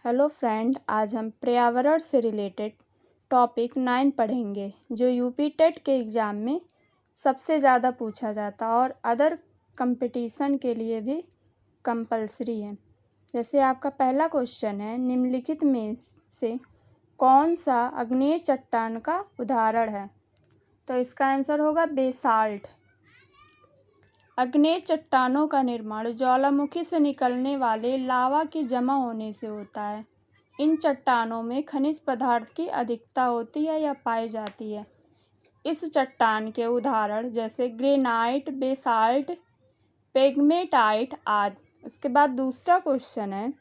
Hello friend, आज हम पर्यावरण से रिलेटेड टॉपिक 9 पढ़ेंगे जो यूपी टेट के एग्ज़ाम में सबसे ज़्यादा पूछा जाता और अदर कंपटीशन के लिए भी कंपलसरी है। जैसे आपका पहला क्वेश्चन है, निम्नलिखित में से कौन सा आग्नेय चट्टान का उदाहरण है? तो इसका आंसर होगा बेसाल्ट। आग्नेय चट्टानों का निर्माण ज्वालामुखी से निकलने वाले लावा के जमा होने से होता है। इन चट्टानों में खनिज पदार्थ की अधिकता होती है या पाई जाती है। इस चट्टान के उदाहरण जैसे ग्रेनाइट, बेसाल्ट, पेग्मेटाइट आदि। उसके बाद दूसरा क्वेश्चन है,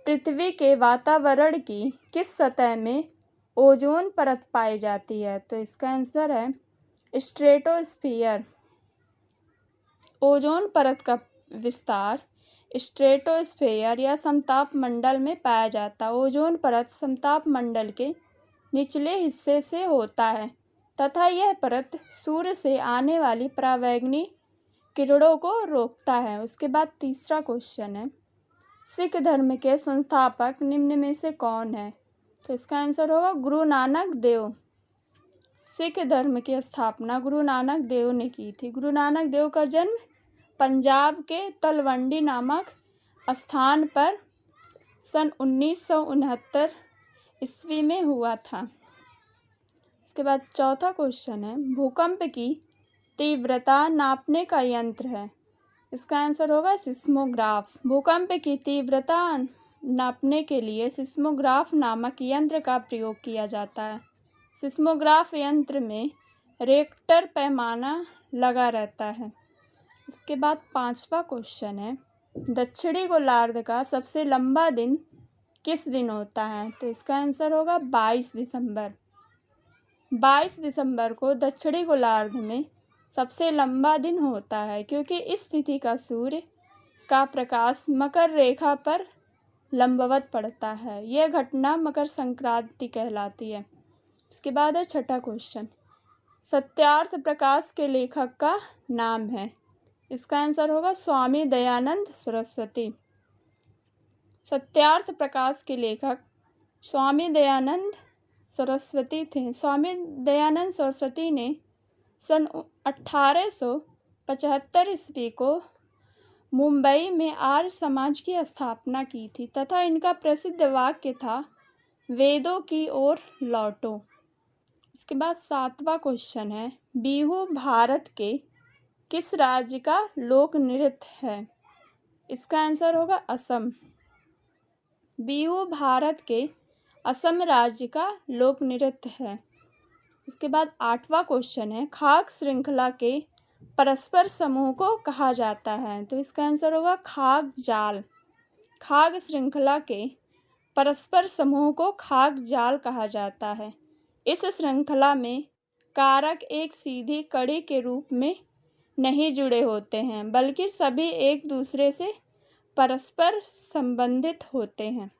पृथ्वी के वातावरण की किस सतह में ओजोन परत पाई जाती है? तो इसका आंसर है स्ट्रेटोस्फीयर। ओजोन परत का विस्तार स्ट्रेटोस्फीयर या समताप मंडल में पाया जाता है। ओजोन परत समताप मंडल के निचले हिस्से से होता है तथा यह परत सूर्य से आने वाली पराबैंगनी किरणों को रोकता है। उसके बाद तीसरा क्वेश्चन है, सिख धर्म के संस्थापक निम्न में से कौन है? तो इसका आंसर होगा गुरु नानक देव। सिख धर्म की स्थापना गुरु नानक देव ने की थी। गुरु नानक देव का जन्म पंजाब के तलवंडी नामक स्थान पर सन 1969 ईस्वी में हुआ था। इसके बाद चौथा क्वेश्चन है, भूकंप की तीव्रता नापने का यंत्र है? इसका आंसर होगा सिस्मोग्राफ। भूकंप की तीव्रता नापने के लिए सिस्मोग्राफ नामक यंत्र का प्रयोग किया जाता है। सिस्मोग्राफ यंत्र में रेक्टर पैमाना लगा रहता है। इसके बाद पांचवा क्वेश्चन है, दक्षिणी गोलार्ध का सबसे लंबा दिन किस दिन होता है? तो इसका आंसर होगा 22 दिसंबर। 22 दिसंबर को दक्षिणी गोलार्ध में सबसे लंबा दिन होता है क्योंकि इस तिथि का सूर्य का प्रकाश मकर रेखा पर लंबवत पड़ता है। यह घटना मकर संक्रांति कहलाती है। इसके बाद है छठा क्वेश्चन, सत्यार्थ प्रकाश के लेखक का नाम है? इसका आंसर होगा स्वामी दयानंद सरस्वती। सत्यार्थ प्रकाश के लेखक स्वामी दयानंद सरस्वती थे। स्वामी दयानंद सरस्वती ने सन 1875 ईस्वी को मुंबई में आर्य समाज की स्थापना की थी तथा इनका प्रसिद्ध वाक्य था, वेदों की ओर लौटो। इसके बाद सातवां क्वेश्चन है, बिहू भारत के किस राज्य का लोक नृत्य है? इसका आंसर होगा असम। बिहू भारत के असम राज्य का लोक नृत्य है। इसके बाद आठवां क्वेश्चन है, खाग श्रृंखला के परस्पर समूह को कहा जाता है? तो इसका आंसर होगा खाग जाल। खाग श्रृंखला के परस्पर समूह को खाग जाल कहा जाता है। इस श्रृंखला में कारक एक सीधी कड़ी के रूप में नहीं जुड़े होते हैं बल्कि सभी एक दूसरे से परस्पर संबंधित होते हैं।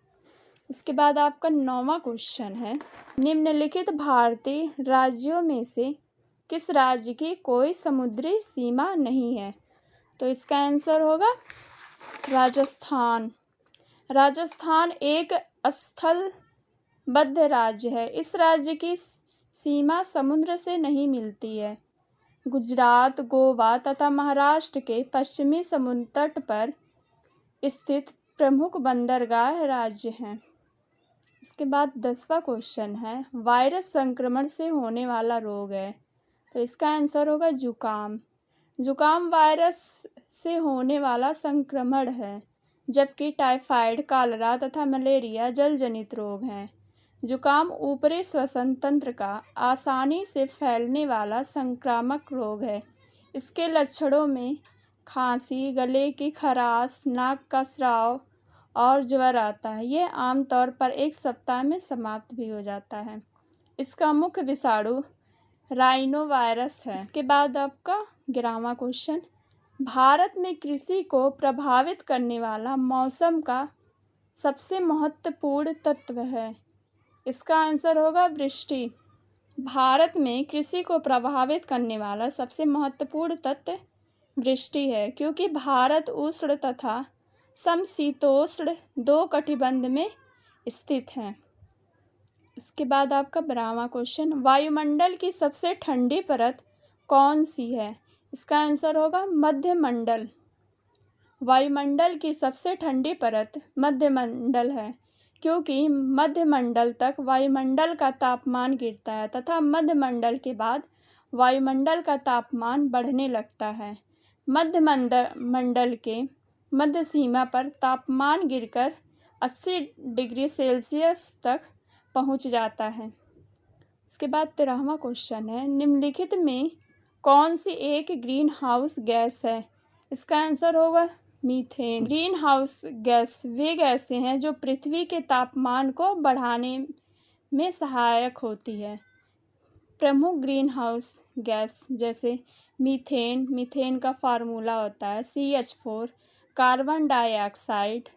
उसके बाद आपका 9वां क्वेश्चन है, निम्नलिखित भारतीय राज्यों में से किस राज्य की कोई समुद्री सीमा नहीं है? तो इसका आंसर होगा राजस्थान। राजस्थान एक स्थलबद्ध राज्य है। इस राज्य की सीमा समुद्र से नहीं मिलती है। गुजरात, गोवा तथा महाराष्ट्र के पश्चिमी समुद्र तट पर स्थित प्रमुख बंदरगाह राज्य हैं। इसके बाद 10वां क्वेश्चन है, वायरस संक्रमण से होने वाला रोग है? तो इसका आंसर होगा जुकाम। जुकाम वायरस से होने वाला संक्रमण है जबकि टाइफाइड, कालरा तथा मलेरिया जल जनित रोग हैं। जुकाम ऊपरी श्वसन तंत्र का आसानी से फैलने वाला संक्रामक रोग है। इसके लक्षणों में खांसी, गले की खराश, नाक का स्राव और ज्वर आता है। यह आमतौर पर एक सप्ताह में समाप्त भी हो जाता है। इसका मुख्य विषाणु राइनो वायरस है। इसके बाद आपका 11वां क्वेश्चन, भारत में कृषि को प्रभावित करने वाला मौसम का सबसे महत्वपूर्ण तत्व है? इसका आंसर होगा वृष्टि। भारत में कृषि को प्रभावित करने वाला सबसे महत्वपूर्ण तत्व वृष्टि है क्योंकि भारत उष्ण तथा समशीतोष्ण दो कटिबंध में स्थित हैं। उसके बाद आपका 12वां क्वेश्चन, वायुमंडल की सबसे ठंडी परत कौन सी है? इसका आंसर होगा मध्यमंडल। वायुमंडल की सबसे ठंडी परत मध्यमंडल है, क्योंकि मध्यमंडल तक वायुमंडल का तापमान गिरता है तथा मध्यमंडल के बाद वायुमंडल का तापमान बढ़ने लगता है। मध्यमंडल के मध्य सीमा पर तापमान गिरकर 80 डिग्री सेल्सियस तक पहुंच जाता है। उसके बाद 13वां क्वेश्चन है, निम्नलिखित में कौन सी एक ग्रीन हाउस गैस है? इसका आंसर होगा मीथेन। ग्रीन हाउस गैस वे गैसें हैं जो पृथ्वी के तापमान को बढ़ाने में सहायक होती है। प्रमुख ग्रीन हाउस गैस जैसे मीथेन का फार्मूला होता है CH4, कार्बन डाइऑक्साइड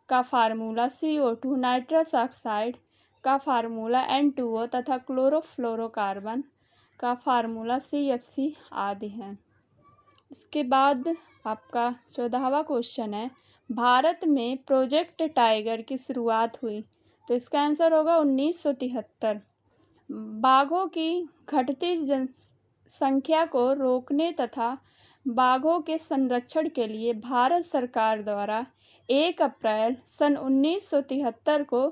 का फार्मूला CO2, नाइट्रस ऑक्साइड का फार्मूला N2O तथा क्लोरोफ्लोरोकार्बन का फार्मूला CFC आदि हैं। इसके बाद आपका 14वां क्वेश्चन है, भारत में प्रोजेक्ट टाइगर की शुरुआत हुई? तो इसका आंसर होगा 1973। बाघों की घटती जनसंख्या को रोकने तथा बाघों के संरक्षण के लिए भारत सरकार द्वारा 1 अप्रैल सन 1973 को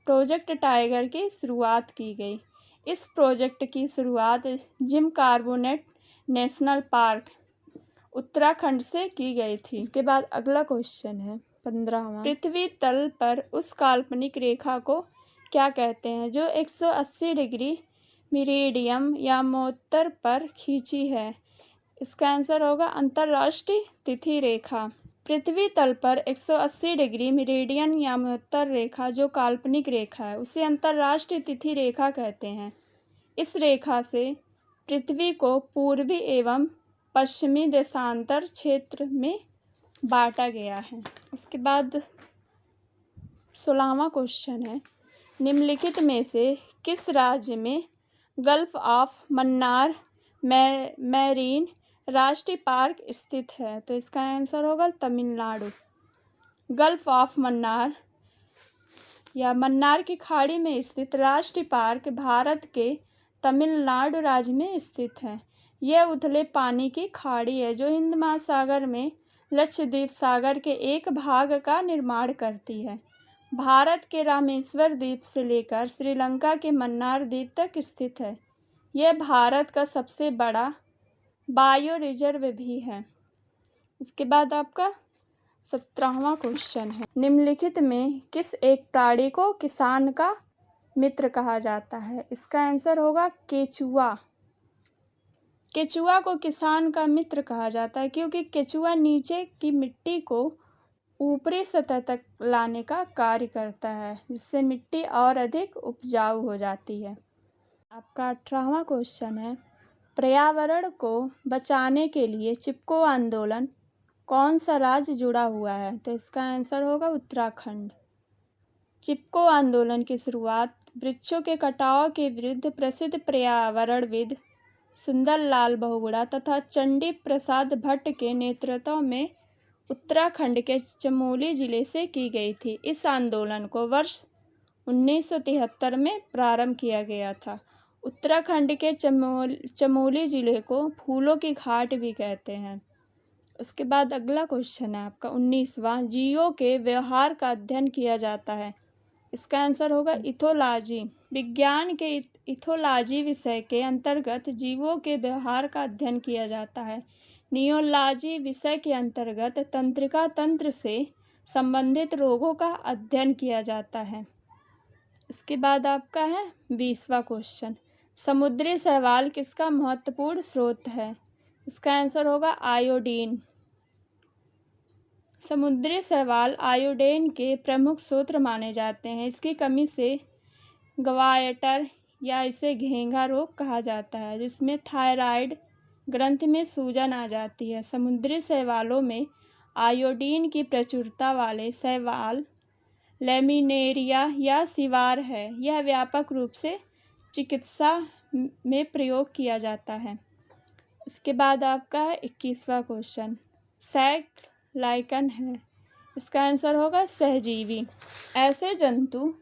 प्रोजेक्ट टाइगर की शुरुआत की गई। इस प्रोजेक्ट की शुरुआत Jim Corbett national park Uttarakhand से की गई थी। इसके बाद अगला क्वेश्चन है 15वां, पृथ्वी तल पर उस काल्पनिक रेखा को क्या कहते हैं जो 180 डिग्री मेरिडियन या मोत्तर पर खींची है? इसका आंसर होगा अंतर्राष्ट्रीय तिथि रेखा। पृथ्वी तल पर 180 डिग्री मेरिडियन या मोत्तर रेखा जो काल्पनिक रेखा है उसे अंतर्राष्ट्रीय तिथि रेखा कहते हैं। इस रेखा से पृथ्वी को पूर्वी एवं पश्चिमी देशांतर क्षेत्र में बांटा गया है। उसके बाद 16वां क्वेश्चन है, निम्नलिखित में से किस राज्य में गल्फ ऑफ मन्नार मैरीन राष्ट्रीय पार्क स्थित है? तो इसका आंसर होगा तमिलनाडु। गल्फ ऑफ मन्नार या मन्नार की खाड़ी में स्थित राष्ट्रीय पार्क भारत के तमिलनाडु राज्य में स्थित है। यह उथले पानी की खाड़ी है जो हिंद महासागर में लक्षद्वीप सागर के एक भाग का निर्माण करती है। भारत के रामेश्वर द्वीप से लेकर श्रीलंका के मन्नार द्वीप तक स्थित है। यह भारत का सबसे बड़ा बायो रिजर्व भी है। इसके बाद आपका 17वां क्वेश्चन है, निम्नलिखित में किस एक प्राणी को किसान का मित्र कहा जाता है? इसका आंसर होगा केचुआ। केचुआ को किसान का मित्र कहा जाता है क्योंकि केचुआ नीचे की मिट्टी को ऊपरी सतह तक लाने का कार्य करता है, जिससे मिट्टी और अधिक उपजाऊ हो जाती है। आपका 18वां क्वेश्चन है, पर्यावरण को बचाने के लिए चिपको आंदोलन कौन सा राज्य जुड़ा हुआ है? तो इसका आंसर होगा उत्तराखंड। चिपको आंदोलन की शुरुआत वृक्षों के कटाव के विरुद्ध प्रसिद्ध पर्यावरणविद सुंदरलाल बहुगुणा तथा चंडी प्रसाद भट्ट के नेतृत्व में उत्तराखंड के चमोली जिले से की गई थी। इस आंदोलन को वर्ष 1973 में प्रारंभ किया गया था। उत्तराखंड के चमोली जिले को फूलों की घाट भी कहते हैं। उसके बाद अगला क्वेश्चन है आपका 19वां, जीवों के व्यवहार का अध्ययन किया जाता है। इसका आंसर होगा इथोलॉजी। विज्ञान के इथोलॉजी विषय के अंतर्गत जीवों के व्यवहार का अध्ययन किया जाता है। नियोलॉजी विषय के अंतर्गत तंत्रिका तंत्र से संबंधित रोगों का अध्ययन किया जाता है। इसके बाद आपका है 20वां क्वेश्चन, समुद्री शैवाल किसका महत्वपूर्ण स्रोत है? इसका आंसर होगा आयोडीन। समुद्री शैवाल आयोडीन के प्रमुख स्रोत माने जाते हैं। इसकी कमी से ग्वायटर या इसे घेंघा रोग कहा जाता है, जिसमें थायराइड ग्रंथि में सूजन आ जाती है। समुद्री शैवालों में आयोडीन की प्रचुरता वाले शैवाल लैमिनेरिया या सिवार है। यह व्यापक रूप से चिकित्सा में प्रयोग किया जाता है। इसके बाद आपका है 21वां क्वेश्चन, सैक लाइकन है। इसका आंसर होगा सहजीवी। ऐसे जंतु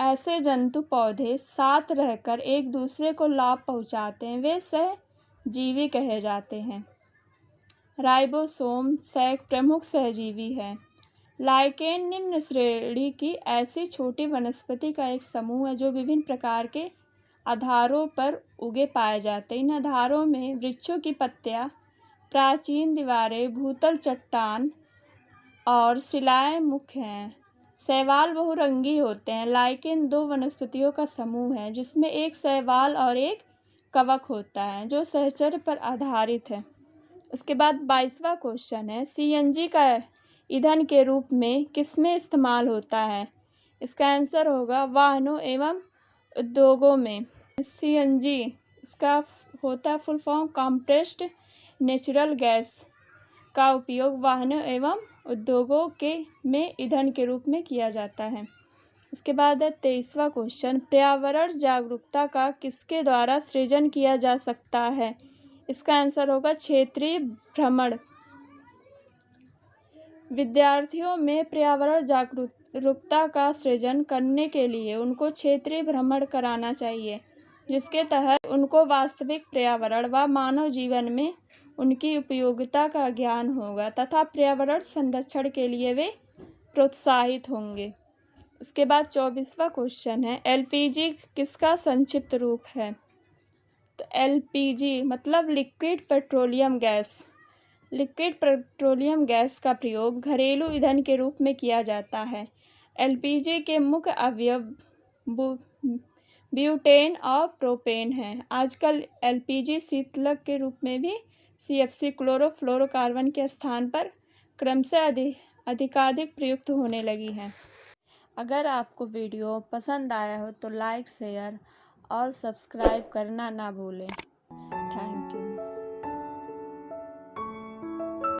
ऐसे जंतु पौधे साथ रहकर एक दूसरे को लाभ पहुंचाते हैं, वे सहजीवी कहे जाते हैं। राइबोसोम प्रमुख सहजीवी है। लाइकेन निम्न श्रेणी की ऐसी छोटी वनस्पति का एक समूह है जो विभिन्न प्रकार के आधारों पर उगे पाए जाते हैं। इन आधारों में वृक्षों की पत्तियां, प्राचीन दीवारें, भूतल चट्टान और शिलाएं मुख्य हैं। शैवाल बहुरंगी होते हैं। लाइकेन दो वनस्पतियों का समूह है जिसमें एक शैवाल और एक कवक होता है जो सहचर्य पर आधारित है। उसके बाद 22वां क्वेश्चन है, सीएनजी का ईंधन के रूप में किसमें इस्तेमाल होता है? इसका आंसर होगा वाहनों एवं उद्योगों में। सीएनजी इसका होता है full form compressed natural gas का उपयोग वाहनों एवं उद्योगों में ईंधन के रूप में किया जाता है। उसके बाद है 23वां क्वेश्चन, पर्यावरण जागरूकता का किसके द्वारा सृजन किया जा सकता है? इसका आंसर होगा क्षेत्रीय भ्रमण। विद्यार्थियों में पर्यावरण जागरूकता का सृजन करने के लिए उनको क्षेत्रीय भ्रमण कराना चाहिए, जिसके तहत उनको वास्तविक पर्यावरण व मानव जीवन में उनकी उपयोगिता का ज्ञान होगा तथा पर्यावरण संरक्षण के लिए वे प्रोत्साहित होंगे। उसके बाद 24वां क्वेश्चन है, एलपीजी किसका संक्षिप्त रूप है? तो एलपीजी मतलब liquid petroleum gas. Liquid petroleum gas का प्रयोग घरेलू ईंधन के रूप में किया जाता है। एलपीजी के मुख्य अवयव ब्यूटेन और प्रोपेन हैं। आजकल एलपीजी शीतलक के रूप में भी सीएफसी क्लोरोफ्लोरोकार्बन के स्थान पर क्रमशः अधिकाधिक प्रयुक्त होने लगी है। अगर आपको वीडियो पसंद आया हो तो लाइक, शेयर और सब्सक्राइब करना ना भूलें। Thank you.